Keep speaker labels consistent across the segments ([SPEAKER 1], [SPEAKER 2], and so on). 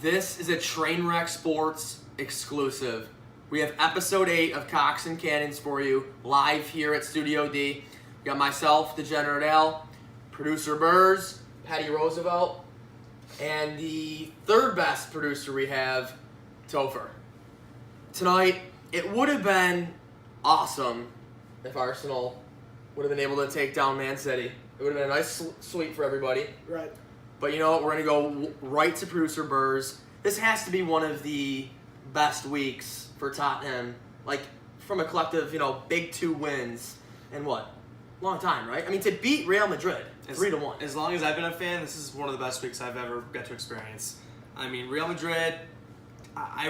[SPEAKER 1] This is a Trainwreck Sports exclusive. We have episode 8 of Cox and Cannons for you, live here at Studio D. We got myself, Degenerate Al, producer Burrs, Patty Roosevelt, and the third best producer we have, Topher. Tonight, it would have been awesome if Arsenal would have been able to take down Man City. It would have been a nice sweep for everybody.
[SPEAKER 2] Right.
[SPEAKER 1] But you know what? We're going to go right to producer Burrs. This has to be one of the best weeks for Tottenham. Like, from a collective, big 2 wins in what? Long time, right? I mean, to beat Real Madrid 3-1.
[SPEAKER 3] As long as I've been a fan, this is one of the best weeks I've ever got to experience. I mean, Real Madrid, I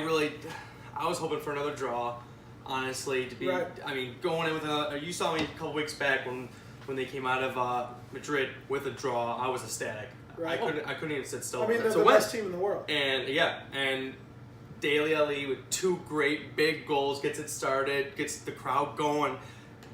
[SPEAKER 3] was hoping for another draw, honestly. To be,
[SPEAKER 2] right.
[SPEAKER 3] I mean, going in with you saw me a couple weeks back when they came out of Madrid with a draw. I was ecstatic.
[SPEAKER 2] Right.
[SPEAKER 3] I couldn't even sit still.
[SPEAKER 2] I mean, they're the best team in the world.
[SPEAKER 3] And Dele Alli with 2 great big goals gets it started, gets the crowd going.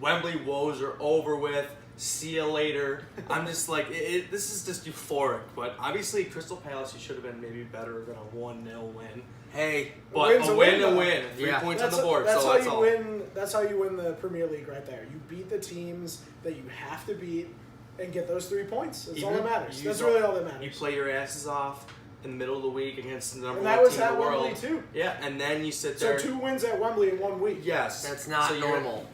[SPEAKER 3] Wembley woes are over with. See you later. I'm just like, this is just euphoric. But obviously, Crystal Palace, you should have been maybe better than a 1-0 win.
[SPEAKER 1] Hey,
[SPEAKER 3] but a win. 3 points on the board.
[SPEAKER 2] That's
[SPEAKER 3] so
[SPEAKER 2] how
[SPEAKER 3] that's
[SPEAKER 2] you
[SPEAKER 3] all.
[SPEAKER 2] win. That's how you win the Premier League right there. You beat the teams that you have to beat and get those 3 points. That's all that matters. That's really all that matters.
[SPEAKER 3] You play your asses off in the middle of the week against the number
[SPEAKER 2] and
[SPEAKER 3] 1
[SPEAKER 2] that was
[SPEAKER 3] team in
[SPEAKER 2] at
[SPEAKER 3] the world.
[SPEAKER 2] Wembley too.
[SPEAKER 3] Yeah, and then you sit there.
[SPEAKER 2] So 2 wins at Wembley in 1 week.
[SPEAKER 3] Yes,
[SPEAKER 1] that's not normal.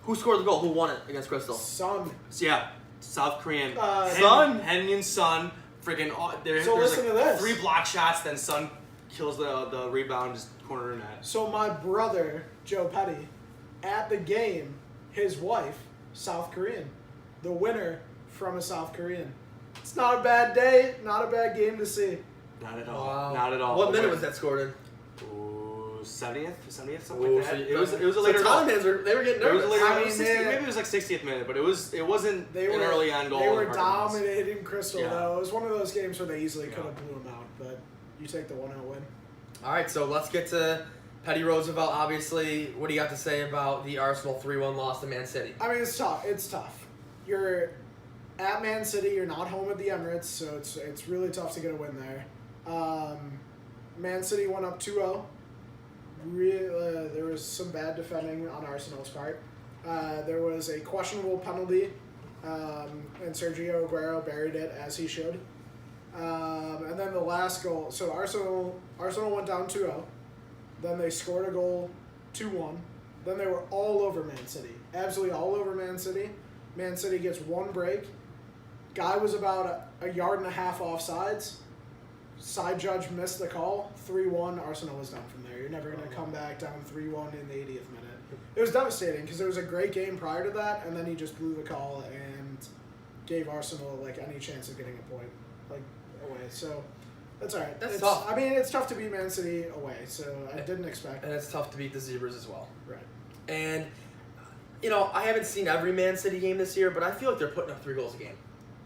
[SPEAKER 1] Who scored the goal? Who won it against Crystal?
[SPEAKER 2] Son.
[SPEAKER 3] Yeah, South Korean.
[SPEAKER 1] Son.
[SPEAKER 3] Henyon Son. Freaking.
[SPEAKER 2] So
[SPEAKER 3] there's
[SPEAKER 2] listen to this.
[SPEAKER 3] 3 block shots, then Son kills the rebound, just corner net.
[SPEAKER 2] So my brother, Joe Petty, at the game, his wife, South Korean. The winner from a South Korean. It's not a bad day, not a bad game to see.
[SPEAKER 3] Not at all.
[SPEAKER 1] Wow.
[SPEAKER 3] Not at all.
[SPEAKER 1] What minute was that scored in?
[SPEAKER 3] Ooh, 70th, something like that.
[SPEAKER 1] So
[SPEAKER 3] It was a later
[SPEAKER 1] so
[SPEAKER 3] goal.
[SPEAKER 1] Fans they were getting
[SPEAKER 3] It was
[SPEAKER 1] nervous.
[SPEAKER 3] a later,
[SPEAKER 2] I mean,
[SPEAKER 3] maybe it was like 60th minute, but it wasn't an early on goal.
[SPEAKER 2] They were
[SPEAKER 3] in Parker Mills.
[SPEAKER 2] dominating Crystal,
[SPEAKER 3] Yeah.
[SPEAKER 2] though. It was one of those games where they easily could have blew them out, but you take the 1-0 win.
[SPEAKER 1] All right, so let's get to Petty Roosevelt. Obviously, what do you got to say about the Arsenal 3-1 loss to Man City?
[SPEAKER 2] I mean, it's tough. It's tough. You're at Man City. You're not home at the Emirates, so it's really tough to get a win there. Man City went up 2-0. There was some bad defending on Arsenal's part. There was a questionable penalty, and Sergio Aguero buried it as he should. And then the last goal. So Arsenal went down 2-0. Then they scored a goal 2-1. Then they were all over Man City. Absolutely all over Man City. Man City gets 1 break. Guy was about a yard and a half offsides. Side judge missed the call. 3-1. Arsenal was done from there. You're never going to come back down 3-1 in the 80th minute. It was devastating because there was a great game prior to that, and then he just blew the call and gave Arsenal any chance of getting a point away. So that's all right.
[SPEAKER 1] That's tough.
[SPEAKER 2] I mean, it's tough to beat Man City away, so I didn't expect.
[SPEAKER 1] And it's tough to beat the Zebras as well.
[SPEAKER 2] Right.
[SPEAKER 1] And, I haven't seen every Man City game this year, but I feel like they're putting up 3 goals a game.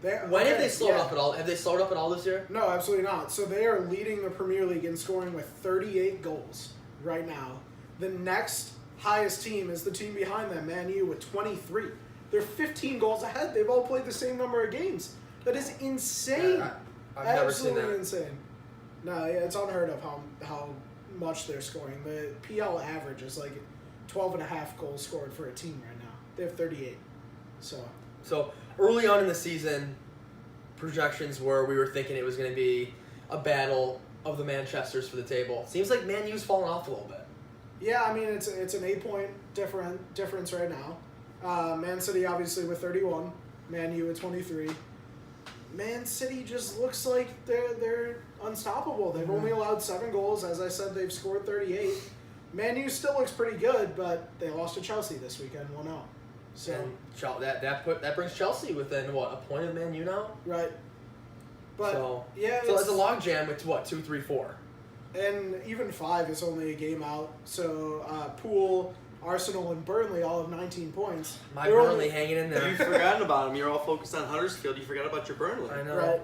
[SPEAKER 1] Have they slowed up at all? Have they slowed up at all this year?
[SPEAKER 2] No, absolutely not. So they are leading the Premier League in scoring with 38 goals right now. The next highest team is the team behind them, Man U, with 23. They're 15 goals ahead. They've all played the same number of games. That is insane.
[SPEAKER 1] Yeah, I've never seen that.
[SPEAKER 2] Absolutely insane. No, yeah, it's unheard of how much they're scoring. The PL average is 12.5 goals scored for a team right now. They have 38. So
[SPEAKER 1] early on in the season, projections were we were thinking it was going to be a battle of the Manchesters for the table. Seems like Man U's fallen off a little bit.
[SPEAKER 2] yeah, I mean it's an 8-point difference right now. Man City obviously with 31, Man U with 23. Man City just looks like they're unstoppable. They've only allowed 7 goals. As I said, they've scored 38. Man U still looks pretty good, but they lost to Chelsea this weekend 1-0. So
[SPEAKER 1] And that brings Chelsea within a point of Man U now.
[SPEAKER 2] right, but
[SPEAKER 1] So
[SPEAKER 2] yeah,
[SPEAKER 1] it's a log jam. It's 2, 3, 4.
[SPEAKER 2] and even 5 is only a game out. So Poole, Arsenal, and Burnley all have 19 points.
[SPEAKER 1] My
[SPEAKER 2] They're
[SPEAKER 1] Burnley
[SPEAKER 2] only-
[SPEAKER 1] hanging in
[SPEAKER 3] You've
[SPEAKER 1] there.
[SPEAKER 3] forgotten about them. You're all focused on Huddersfield. You forgot about your Burnley.
[SPEAKER 1] I know.
[SPEAKER 2] Right.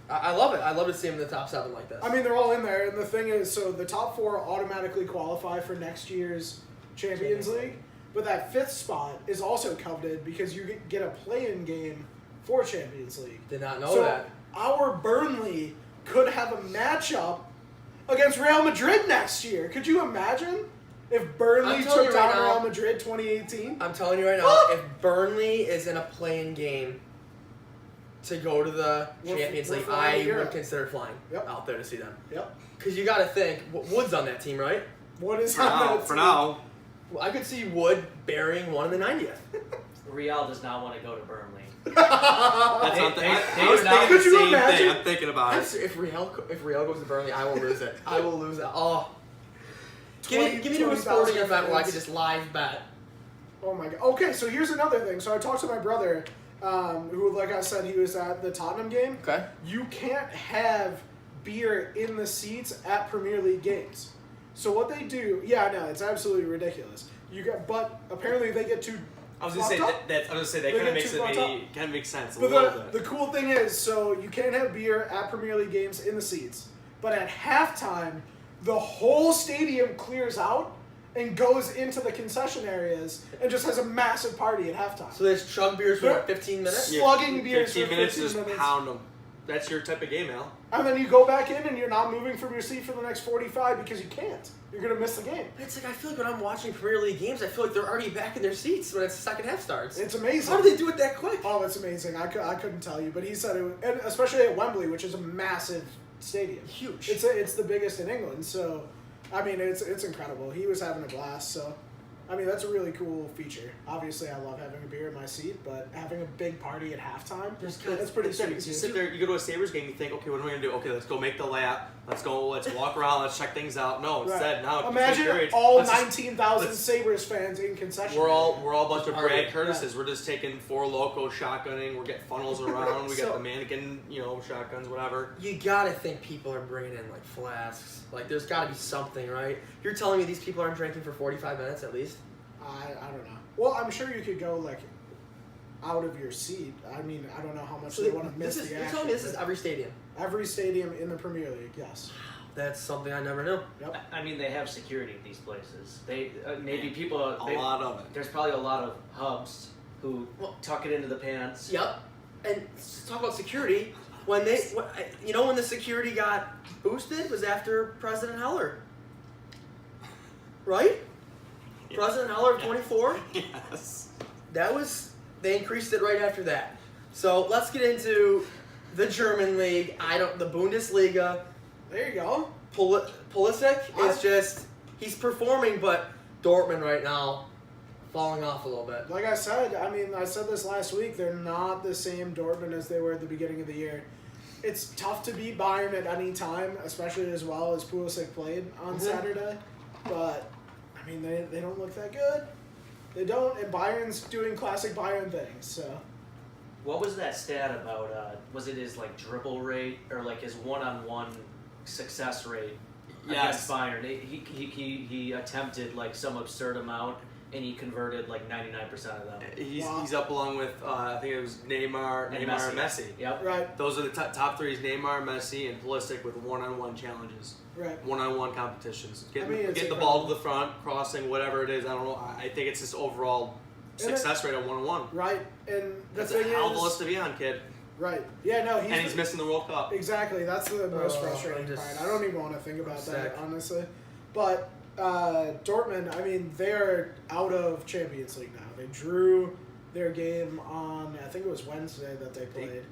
[SPEAKER 1] I love it. I love to see them in the top 7 like this.
[SPEAKER 2] I mean, they're all in there, and the thing is, so the top 4 automatically qualify for next year's Champions League, but that 5th spot is also coveted because you get a play-in game for Champions League.
[SPEAKER 1] Did not know
[SPEAKER 2] So
[SPEAKER 1] that.
[SPEAKER 2] our Burnley could have a matchup against Real Madrid next year. Could you imagine if Burnley
[SPEAKER 1] I'm telling
[SPEAKER 2] took
[SPEAKER 1] you right
[SPEAKER 2] down
[SPEAKER 1] now-
[SPEAKER 2] Real Madrid 2018?
[SPEAKER 1] I'm telling you right now, if Burnley is in a playing game to go to the
[SPEAKER 2] We're
[SPEAKER 1] Champions League,
[SPEAKER 2] flying to
[SPEAKER 1] I
[SPEAKER 2] Europe.
[SPEAKER 1] would consider flying
[SPEAKER 2] Yep.
[SPEAKER 1] out there to see them.
[SPEAKER 2] Yep.
[SPEAKER 1] Because you got to think, Wood's on that team, right?
[SPEAKER 2] What is
[SPEAKER 3] For
[SPEAKER 2] on
[SPEAKER 3] now,
[SPEAKER 2] that
[SPEAKER 3] for
[SPEAKER 2] team?
[SPEAKER 3] now.
[SPEAKER 1] Well, I could see Wood burying one in the 90th.
[SPEAKER 4] Real does not want to go to Burnley.
[SPEAKER 3] That's
[SPEAKER 4] They-
[SPEAKER 3] something.
[SPEAKER 4] they-
[SPEAKER 3] I
[SPEAKER 4] they
[SPEAKER 3] was
[SPEAKER 4] are not-
[SPEAKER 3] thinking the
[SPEAKER 2] Could you
[SPEAKER 3] same
[SPEAKER 2] imagine?
[SPEAKER 3] thing. I'm thinking about it.
[SPEAKER 1] If Real goes to Burnley, I will lose it. I will lose it. Oh. Give me to a
[SPEAKER 2] 20,000
[SPEAKER 1] sporting event where I
[SPEAKER 2] fans.
[SPEAKER 1] could just live bet.
[SPEAKER 2] Oh my god. Okay, so here's another thing. So I talked to my brother, who, like I said, he was at the Tottenham game.
[SPEAKER 1] Okay.
[SPEAKER 2] You can't have beer in the seats at Premier League games. So what they do, yeah, I know, it's absolutely ridiculous. But apparently they get too.
[SPEAKER 3] I was gonna say
[SPEAKER 2] fucked up.
[SPEAKER 3] that. I was gonna say that
[SPEAKER 2] They
[SPEAKER 3] kind of
[SPEAKER 2] get
[SPEAKER 3] makes
[SPEAKER 2] too
[SPEAKER 3] it
[SPEAKER 2] fucked
[SPEAKER 3] maybe kind of makes sense a
[SPEAKER 2] But
[SPEAKER 3] little
[SPEAKER 2] the
[SPEAKER 3] bit.
[SPEAKER 2] cool thing is, so you can't have beer at Premier League games in the seats. But at halftime, the whole stadium clears out and goes into the concession areas and just has a massive party at halftime.
[SPEAKER 1] So there's chug beers for what, 15 minutes?
[SPEAKER 2] Yeah. slugging beers
[SPEAKER 3] 15
[SPEAKER 2] for
[SPEAKER 3] minutes,
[SPEAKER 2] 15
[SPEAKER 3] just
[SPEAKER 2] minutes.
[SPEAKER 3] pound them. That's your type of game, Al.
[SPEAKER 2] And then you go back in and you're not moving from your seat for the next 45 because you can't. You're going to miss the game.
[SPEAKER 1] It's like I feel like when I'm watching Premier League games, I feel like they're already back in their seats when the second half starts.
[SPEAKER 2] It's amazing.
[SPEAKER 1] How do they do it that quick?
[SPEAKER 2] Oh, it's amazing. I couldn't tell you, but he said it was, and especially at Wembley, which is a massive stadium.
[SPEAKER 1] Huge.
[SPEAKER 2] It's the biggest in England, so I mean it's incredible. He was having a blast, so I mean that's a really cool feature. Obviously, I love having a beer in my seat, but having a big party at halftime, that's pretty sweet.
[SPEAKER 3] You sit there, you go to a Sabres game, you think, okay, what am I gonna do? Okay, let's go make the lap. Let's walk around. Let's check things out. No, instead now it's
[SPEAKER 2] Imagine
[SPEAKER 3] periods.
[SPEAKER 2] all
[SPEAKER 3] Let's just-
[SPEAKER 2] 19,000
[SPEAKER 3] let's-
[SPEAKER 2] Sabres fans in concession.
[SPEAKER 3] We're all a bunch of
[SPEAKER 1] Party.
[SPEAKER 3] Brad Curtises. We're just taking Four Loko shotgunning. We're getting funnels around. We
[SPEAKER 1] So-
[SPEAKER 3] got the mannequin, shotguns, whatever.
[SPEAKER 1] You gotta think people are bringing in like flasks. Like there's gotta be something, right? You're telling me these people aren't drinking for 45 minutes at least?
[SPEAKER 2] I don't know. Well, I'm sure you could go like out of your seat. I mean, I don't know how much
[SPEAKER 1] So
[SPEAKER 2] they want to miss
[SPEAKER 1] this is,
[SPEAKER 2] the
[SPEAKER 1] you're
[SPEAKER 2] action.
[SPEAKER 1] telling me this is every stadium?
[SPEAKER 2] Every stadium in the Premier League, yes.
[SPEAKER 1] That's something I never knew.
[SPEAKER 2] Yep.
[SPEAKER 4] I mean, they have security at these places. They maybe people.
[SPEAKER 3] A lot of it.
[SPEAKER 4] There's probably a lot of hubs who tuck it into the pants.
[SPEAKER 1] Yep. And to talk about security, when the security got boosted was after President Heller. Right?
[SPEAKER 3] Yeah.
[SPEAKER 1] President Heller of 24?
[SPEAKER 3] Yes.
[SPEAKER 1] They increased it right after that. So let's get into the German league. The Bundesliga.
[SPEAKER 2] There you go.
[SPEAKER 1] Pulisic is just, he's performing, but Dortmund right now falling off a little bit.
[SPEAKER 2] Like I said, I mean, I said this last week, they're not the same Dortmund as they were at the beginning of the year. It's tough to beat Bayern at any time, especially as well as Pulisic played on Saturday. But, I mean, they don't look that good. They don't, and Bayern's doing classic Bayern things, so.
[SPEAKER 4] What was that stat about? Was it his like dribble rate or like his one-on-one success rate
[SPEAKER 3] Yes.
[SPEAKER 4] against Bayern? He attempted like some absurd amount and he converted like 99% of them.
[SPEAKER 3] He's up along with I think it was Neymar and Messi.
[SPEAKER 4] Yep.
[SPEAKER 2] Right,
[SPEAKER 3] Those are the top three: is Neymar, Messi, and Pulisic with one-on-one challenges,
[SPEAKER 2] right.
[SPEAKER 3] one-on-one competitions. Getting,
[SPEAKER 2] I mean, it's
[SPEAKER 3] getting the ball to the front, crossing, whatever it is. I don't know. I think it's just overall
[SPEAKER 2] And
[SPEAKER 3] success rate on one-on-one.
[SPEAKER 2] Right, and the
[SPEAKER 3] That's
[SPEAKER 2] thing
[SPEAKER 3] a hell of a list
[SPEAKER 2] is,
[SPEAKER 3] to be on, kid.
[SPEAKER 2] right, yeah, no,
[SPEAKER 3] And he's missing the World Cup.
[SPEAKER 2] exactly. That's the most
[SPEAKER 1] Oh,
[SPEAKER 2] frustrating
[SPEAKER 1] I'm just-
[SPEAKER 2] part. I don't even want to think about
[SPEAKER 1] sick.
[SPEAKER 2] that, honestly. But Dortmund, I mean, they're out of Champions League now. They drew their game on, I think it was Wednesday that they played,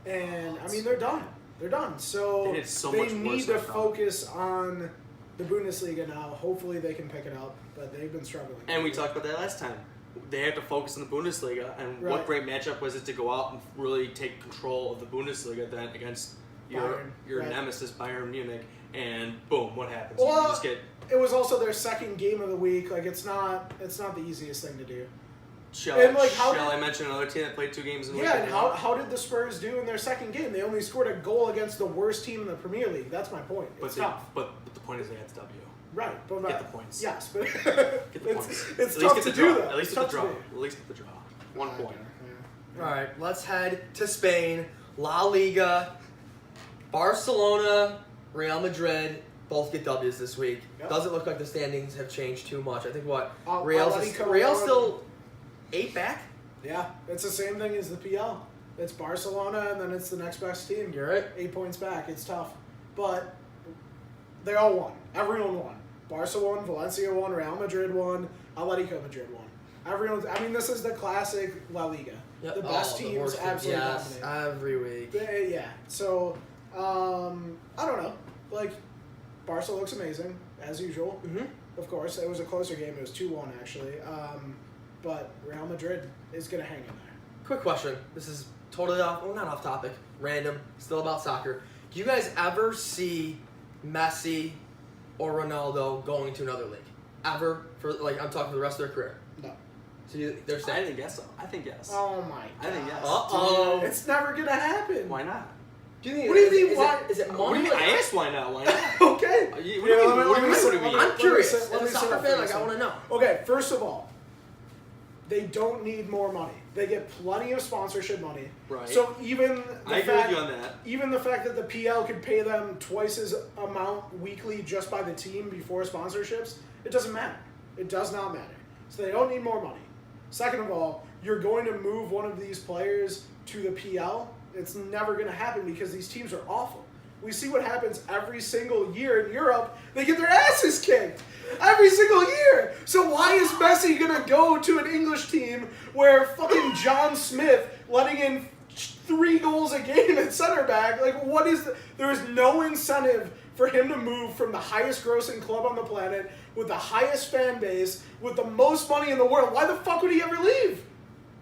[SPEAKER 2] and I mean, they're done. They're done. So
[SPEAKER 3] They did so
[SPEAKER 2] they
[SPEAKER 3] much worse
[SPEAKER 2] need to
[SPEAKER 3] than them.
[SPEAKER 2] focus on the Bundesliga now. Hopefully, they can pick it up, but they've been struggling.
[SPEAKER 3] And we talked about that last time. They have to focus on the Bundesliga, and
[SPEAKER 2] Right.
[SPEAKER 3] what great matchup was it to go out and really take control of the Bundesliga then against
[SPEAKER 2] Bayern,
[SPEAKER 3] your
[SPEAKER 2] right.
[SPEAKER 3] nemesis Bayern Munich, and boom, what happens?
[SPEAKER 2] Well,
[SPEAKER 3] you just get
[SPEAKER 2] It was also their second game of the week. Like it's not the easiest thing to do.
[SPEAKER 3] shall,
[SPEAKER 2] and, like, how
[SPEAKER 3] shall
[SPEAKER 2] did-
[SPEAKER 3] I mention another team that played 2 games in a week?
[SPEAKER 2] Yeah, and how did the Spurs do in their second game? They only scored a goal against the worst team in the Premier League. That's my point.
[SPEAKER 3] But
[SPEAKER 2] It's
[SPEAKER 3] they,
[SPEAKER 2] tough.
[SPEAKER 3] but the point is they got the W.
[SPEAKER 2] Right, but
[SPEAKER 3] Get the points.
[SPEAKER 2] Yes, but
[SPEAKER 3] Get the
[SPEAKER 2] it's
[SPEAKER 3] points.
[SPEAKER 2] it's
[SPEAKER 3] At least
[SPEAKER 2] tough
[SPEAKER 3] get
[SPEAKER 2] to
[SPEAKER 3] the
[SPEAKER 2] do
[SPEAKER 3] draw.
[SPEAKER 2] that.
[SPEAKER 3] At least
[SPEAKER 2] It's
[SPEAKER 3] get the
[SPEAKER 2] tough to
[SPEAKER 3] draw.
[SPEAKER 2] do.
[SPEAKER 3] At least get the draw. 1 point.
[SPEAKER 2] Yeah.
[SPEAKER 1] All right, let's head to Spain. La Liga, Barcelona, Real Madrid, both get W's this week.
[SPEAKER 2] Yep.
[SPEAKER 1] Doesn't look like the standings have changed too much. I think
[SPEAKER 2] Real's
[SPEAKER 1] Real's still 8 back.
[SPEAKER 2] Yeah, it's the same thing as the PL. It's Barcelona, and then it's the next best team.
[SPEAKER 1] You're right.
[SPEAKER 2] 8 points back. It's tough. but they all won. Everyone won. Barca won, Valencia won, Real Madrid won, Atletico Madrid won. Everyone. I mean, this is the classic La Liga.
[SPEAKER 1] Yep.
[SPEAKER 2] The best teams
[SPEAKER 1] worst team.
[SPEAKER 2] absolutely
[SPEAKER 1] Yes,
[SPEAKER 2] dominate.
[SPEAKER 1] every week.
[SPEAKER 2] Yeah. So, I don't know. Like, Barca looks amazing as usual.
[SPEAKER 1] Mm-hmm.
[SPEAKER 2] Of course, it was a closer game. It was 2-1 actually. But Real Madrid is gonna hang in there.
[SPEAKER 1] Quick question. This is totally off. Well, not off topic. Random. Still about soccer. Do you guys ever see Messi or Ronaldo going to another league? Ever? For I'm talking for the rest of their career.
[SPEAKER 2] No.
[SPEAKER 1] So they're
[SPEAKER 3] I
[SPEAKER 1] saying.
[SPEAKER 3] think yes. I think yes.
[SPEAKER 2] Oh my god.
[SPEAKER 3] I think yes.
[SPEAKER 1] Uh-oh.
[SPEAKER 2] Dude, it's never gonna happen.
[SPEAKER 3] Why not?
[SPEAKER 1] Do you think?
[SPEAKER 2] What do you mean,
[SPEAKER 1] Is
[SPEAKER 2] why-
[SPEAKER 1] Is it
[SPEAKER 3] What do
[SPEAKER 1] money?
[SPEAKER 3] you mean? I asked why not. Why not?
[SPEAKER 2] Okay.
[SPEAKER 3] What do you
[SPEAKER 2] Yeah,
[SPEAKER 3] mean?
[SPEAKER 2] let me-
[SPEAKER 3] What do you
[SPEAKER 2] let me
[SPEAKER 3] mean? What do
[SPEAKER 2] say-
[SPEAKER 3] you mean?
[SPEAKER 2] let
[SPEAKER 1] I'm curious.
[SPEAKER 2] say-
[SPEAKER 1] As
[SPEAKER 2] let
[SPEAKER 1] a
[SPEAKER 2] me say
[SPEAKER 1] soccer
[SPEAKER 2] that
[SPEAKER 1] fan,
[SPEAKER 2] first.
[SPEAKER 1] I want to know.
[SPEAKER 2] Okay, first of all, they don't need more money. They get plenty of sponsorship money.
[SPEAKER 3] Right.
[SPEAKER 2] So even
[SPEAKER 3] I agree with you on that.
[SPEAKER 2] Even the fact that the PL could pay them twice as amount weekly just by the team before sponsorships, it doesn't matter. It does not matter. So they don't need more money. Second of all, you're going to move one of these players to the PL. It's never going to happen because these teams are awful. We see what happens every single year in Europe. They get their asses kicked every single year. So why is Messi going to go to an English team where fucking John Smith letting in 3 goals a game at center back? Like, what is there is no incentive for him to move from the highest grossing club on the planet with the highest fan base with the most money in the world. Why the fuck would he ever leave?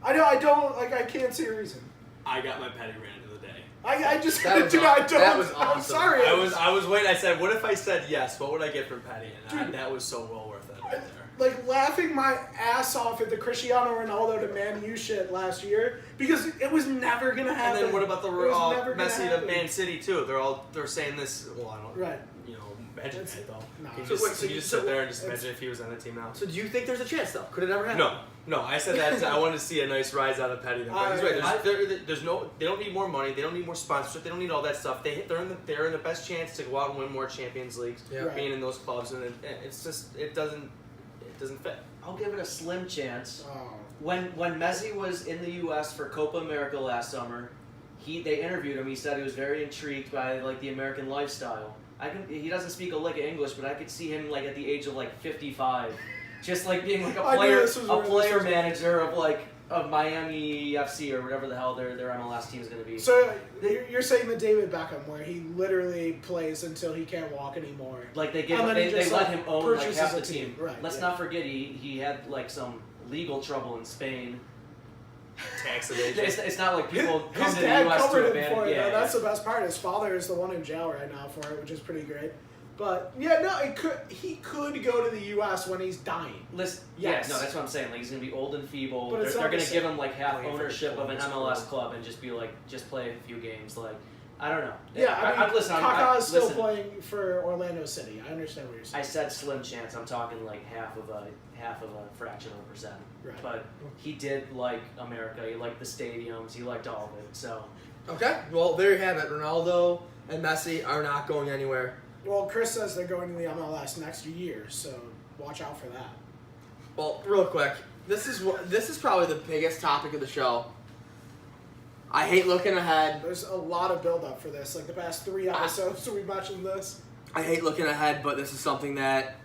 [SPEAKER 2] I can't see a reason.
[SPEAKER 3] I got my petty rant of the day.
[SPEAKER 2] I just
[SPEAKER 1] That was
[SPEAKER 2] dude, I don't.
[SPEAKER 1] that was
[SPEAKER 2] I'm
[SPEAKER 1] awesome.
[SPEAKER 2] sorry.
[SPEAKER 3] I was waiting. I said, what if I said yes? What would I get from Petty? And
[SPEAKER 2] Dude.
[SPEAKER 3] that was so well worth it right there.
[SPEAKER 2] Like laughing my ass off at the Cristiano Ronaldo to Man U shit last year because it was never gonna
[SPEAKER 3] And
[SPEAKER 2] happen.
[SPEAKER 3] then what about the
[SPEAKER 2] It was never gonna
[SPEAKER 3] Messi to
[SPEAKER 2] happen.
[SPEAKER 3] Man City too? They're saying this. Well, I don't.
[SPEAKER 2] Right.
[SPEAKER 3] You know, imagine
[SPEAKER 2] That's-
[SPEAKER 3] that though.
[SPEAKER 2] no.
[SPEAKER 3] Can you
[SPEAKER 1] So
[SPEAKER 3] just,
[SPEAKER 1] wait, so
[SPEAKER 3] can you
[SPEAKER 1] you-
[SPEAKER 3] just
[SPEAKER 1] so
[SPEAKER 3] sit there and just
[SPEAKER 2] it's-
[SPEAKER 3] imagine if he was on the team now?
[SPEAKER 1] So do you think there's a chance though? Could it ever happen?
[SPEAKER 3] No. I said that I wanted to see a nice rise out of Petty. Though. But he's right. There's no. They don't need more money. They don't need more sponsorship. They don't need all that stuff. They're in the best chance to go out and win more Champions Leagues.
[SPEAKER 1] Yeah.
[SPEAKER 2] Right.
[SPEAKER 3] Being in those clubs, and it's just it doesn't fit.
[SPEAKER 4] I'll give it a slim chance.
[SPEAKER 2] Oh.
[SPEAKER 4] When Messi was in the U.S. for Copa America last summer, they interviewed him. He said he was very intrigued by like the American lifestyle. He doesn't speak a lick of English, but I could see him like at the age of like 55, just like being like
[SPEAKER 2] I knew this was where this
[SPEAKER 4] player
[SPEAKER 2] was
[SPEAKER 4] manager of Miami FC or whatever the hell their MLS team is going to be.
[SPEAKER 2] So you're saying the David Beckham where he literally plays until he can't walk anymore.
[SPEAKER 4] Like they give
[SPEAKER 2] And
[SPEAKER 4] him,
[SPEAKER 2] then he
[SPEAKER 4] they
[SPEAKER 2] just,
[SPEAKER 4] let
[SPEAKER 2] like,
[SPEAKER 4] him own like
[SPEAKER 2] purchases
[SPEAKER 4] half
[SPEAKER 2] a
[SPEAKER 4] the
[SPEAKER 2] team.
[SPEAKER 4] team.
[SPEAKER 2] Right,
[SPEAKER 4] Let's
[SPEAKER 2] yeah.
[SPEAKER 4] not forget he had like some legal trouble in Spain.
[SPEAKER 3] Tax evasion.
[SPEAKER 4] It's not like people come
[SPEAKER 2] His
[SPEAKER 4] to the
[SPEAKER 2] dad
[SPEAKER 4] U.S.
[SPEAKER 2] covered
[SPEAKER 4] to
[SPEAKER 2] it
[SPEAKER 4] abandon.
[SPEAKER 2] for it.
[SPEAKER 4] Yeah,
[SPEAKER 2] though. That's the best part. His father is the one in jail right now for it, which is pretty great. But yeah, no, he could go to the U.S. when he's dying.
[SPEAKER 4] Listen,
[SPEAKER 2] Yes.
[SPEAKER 4] no, that's what I'm saying. Like he's gonna be old and feeble.
[SPEAKER 2] But
[SPEAKER 4] They're,
[SPEAKER 2] it's
[SPEAKER 4] they're
[SPEAKER 2] not
[SPEAKER 4] gonna
[SPEAKER 2] the
[SPEAKER 4] give
[SPEAKER 2] same.
[SPEAKER 4] him like half
[SPEAKER 3] Playing for
[SPEAKER 4] ownership of an
[SPEAKER 3] the
[SPEAKER 4] MLS
[SPEAKER 3] club.
[SPEAKER 4] club and just be like, just play a few games. Like, I don't know.
[SPEAKER 2] Yeah, I mean,
[SPEAKER 4] listen,
[SPEAKER 2] Kaká is still
[SPEAKER 4] listen,
[SPEAKER 2] playing for Orlando City. I understand what you're saying.
[SPEAKER 4] I said slim chance. I'm talking like half of a fraction of a percent.
[SPEAKER 2] Right.
[SPEAKER 4] But he did like America. He liked the stadiums. He liked all of it. So
[SPEAKER 1] Okay. Well, there you have it. Ronaldo and Messi are not going anywhere.
[SPEAKER 2] Well, Chris says they're going to the MLS next year, so watch out for that.
[SPEAKER 1] Well, real quick, this is probably the biggest topic of the show. I hate looking ahead.
[SPEAKER 2] There's a lot of build up for this. Like the past 3 episodes, we mentioned this.
[SPEAKER 1] I hate looking ahead, but this is something that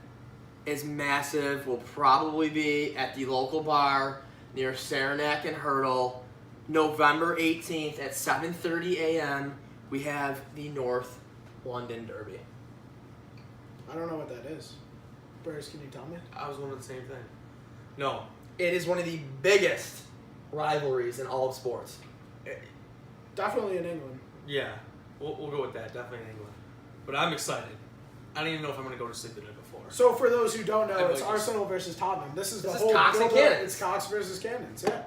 [SPEAKER 1] is massive. Will probably be at the local bar near Saranac and Hurdle, November 18th at 7:30 a.m. We have the North London Derby.
[SPEAKER 2] I don't know what that is. Burrs, can you tell me?
[SPEAKER 3] I was wondering the same thing. No.
[SPEAKER 1] It is one of the biggest rivalries in all of sports.
[SPEAKER 2] Definitely in England.
[SPEAKER 3] Yeah. We'll go with that. Definitely in England. But I'm excited. I don't even know if I'm going to go to sleep the night before.
[SPEAKER 2] So for those who don't know,
[SPEAKER 3] I
[SPEAKER 2] it's
[SPEAKER 3] like this.
[SPEAKER 2] Arsenal versus Tottenham. This is the
[SPEAKER 1] This is
[SPEAKER 2] whole
[SPEAKER 1] Cox and
[SPEAKER 2] build-up.
[SPEAKER 1] Cannons.
[SPEAKER 2] It's Cox versus Cannons. Yeah,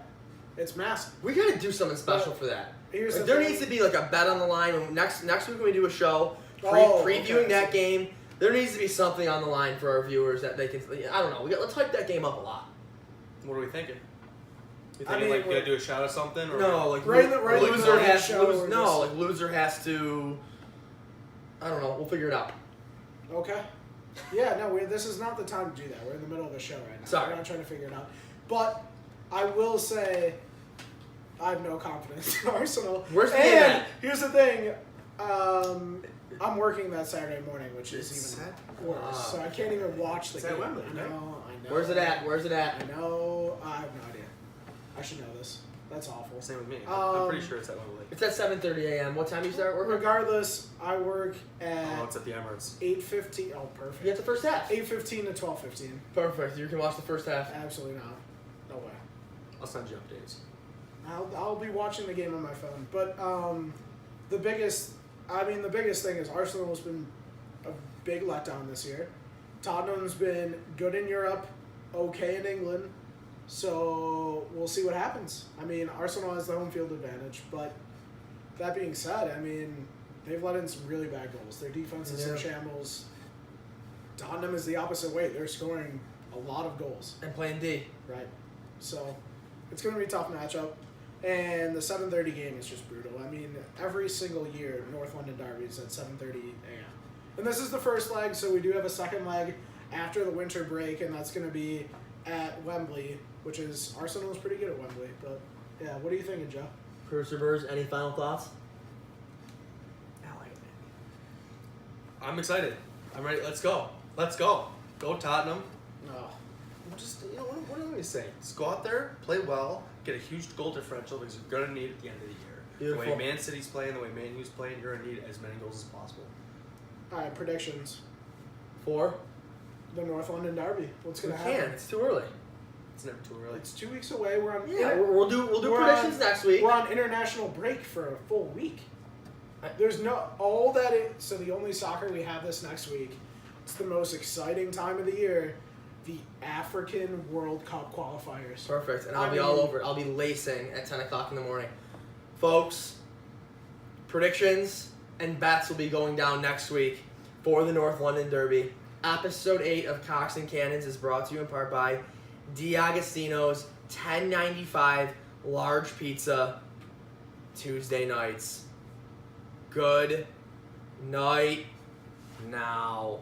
[SPEAKER 2] it's massive.
[SPEAKER 1] We gotta do something special for that.
[SPEAKER 2] Here's
[SPEAKER 1] Like,
[SPEAKER 2] the
[SPEAKER 1] there
[SPEAKER 2] thing.
[SPEAKER 1] needs to be like a bet on the line. When next week when we do a show
[SPEAKER 2] Oh,
[SPEAKER 1] previewing
[SPEAKER 2] okay.
[SPEAKER 1] that game, there needs to be something on the line for our viewers that they can. I don't know. Let's hype that game up a lot.
[SPEAKER 3] What are we thinking? You
[SPEAKER 2] I
[SPEAKER 3] thinking
[SPEAKER 2] mean,
[SPEAKER 3] like you
[SPEAKER 2] we're-
[SPEAKER 3] gotta do a shot or something? Or
[SPEAKER 1] No, like
[SPEAKER 2] Right in the- right in the
[SPEAKER 1] loser
[SPEAKER 2] middle of
[SPEAKER 1] has
[SPEAKER 2] the show,
[SPEAKER 1] lose,
[SPEAKER 2] we're
[SPEAKER 1] no,
[SPEAKER 2] just-
[SPEAKER 1] like loser has to. I don't know. We'll figure it out.
[SPEAKER 2] Okay. Yeah, no, this is not the time to do that. We're in the middle of a show right now.
[SPEAKER 1] Sorry.
[SPEAKER 2] We're not trying to figure it out. But I will say, I have no confidence in Arsenal.
[SPEAKER 1] Where's the
[SPEAKER 2] and
[SPEAKER 1] game at?
[SPEAKER 2] here's the thing. I'm working that Saturday morning, which is even worse. So I can't even watch the
[SPEAKER 3] It's
[SPEAKER 2] game.
[SPEAKER 3] at Wembley,
[SPEAKER 2] I
[SPEAKER 3] right?
[SPEAKER 2] know.
[SPEAKER 1] Where's it at? Where's it at?
[SPEAKER 2] I know. I have no idea. I should know this. That's awful.
[SPEAKER 3] Same with me. I'm pretty
[SPEAKER 2] Um,
[SPEAKER 3] sure it's at Wembley.
[SPEAKER 1] It's at 7:30 a.m. What time do you start working?
[SPEAKER 2] Regardless, I work
[SPEAKER 3] Oh,
[SPEAKER 2] at
[SPEAKER 3] it's at the Emirates.
[SPEAKER 2] 8:15. Oh, perfect.
[SPEAKER 1] You have the first half.
[SPEAKER 2] 8:15 to 12:15.
[SPEAKER 1] Perfect. You can watch the first half.
[SPEAKER 2] Absolutely not. No way.
[SPEAKER 3] I'll send you updates.
[SPEAKER 2] I'll be watching the game on my phone. But the biggest thing is Arsenal's been a big letdown this year. Tottenham's been good in Europe, okay in England. So we'll see what happens. I mean, Arsenal has the home field advantage, but that being said, I mean, they've let in some really bad goals. Their defense is in
[SPEAKER 1] Yeah.
[SPEAKER 2] shambles. Tottenham is the opposite way. They're scoring a lot of goals.
[SPEAKER 1] And playing D.
[SPEAKER 2] Right. So it's going to be a tough matchup. And the 7:30 game is just brutal. I mean, every single year, North London Derby is at 7:30 a.m. And this is the first leg, so we do have a second leg after the winter break, and that's going to be at Wembley, which is Arsenal is pretty good at Wembley. But yeah, what are you thinking, Joe?
[SPEAKER 1] Producer Burrs, any final thoughts?
[SPEAKER 3] I'm excited. I'm ready. Let's go. Let's go. Go Tottenham.
[SPEAKER 2] No.
[SPEAKER 3] Just, what do I say? Just go out there, play well, get a huge goal differential because you're going to need it at the end of the year.
[SPEAKER 1] Beautiful.
[SPEAKER 3] The way Man City's playing, the way Man U's playing, you're going to need as many goals as possible.
[SPEAKER 2] All right, predictions.
[SPEAKER 1] 4.
[SPEAKER 2] The North London Derby. What's
[SPEAKER 1] We
[SPEAKER 2] going to
[SPEAKER 1] can't.
[SPEAKER 2] happen?
[SPEAKER 1] It's too early.
[SPEAKER 3] It's never too early.
[SPEAKER 2] It's 2 weeks away. We're on.
[SPEAKER 1] Yeah, we'll do
[SPEAKER 2] We're
[SPEAKER 1] predictions
[SPEAKER 2] on-
[SPEAKER 1] next week.
[SPEAKER 2] We're on international break for a full week. There's no all that. So the only soccer we have this next week. It's the most exciting time of the year. The African World Cup qualifiers.
[SPEAKER 1] Perfect, and I'll
[SPEAKER 2] I
[SPEAKER 1] be all
[SPEAKER 2] mean-
[SPEAKER 1] over. I'll be lacing at 10 o'clock in the morning. Folks, predictions and bets will be going down next week for the North London Derby. Episode 8 of Cox and Cannons is brought to you in part by D'Agostino's $10.95 large pizza Tuesday nights. Good night now.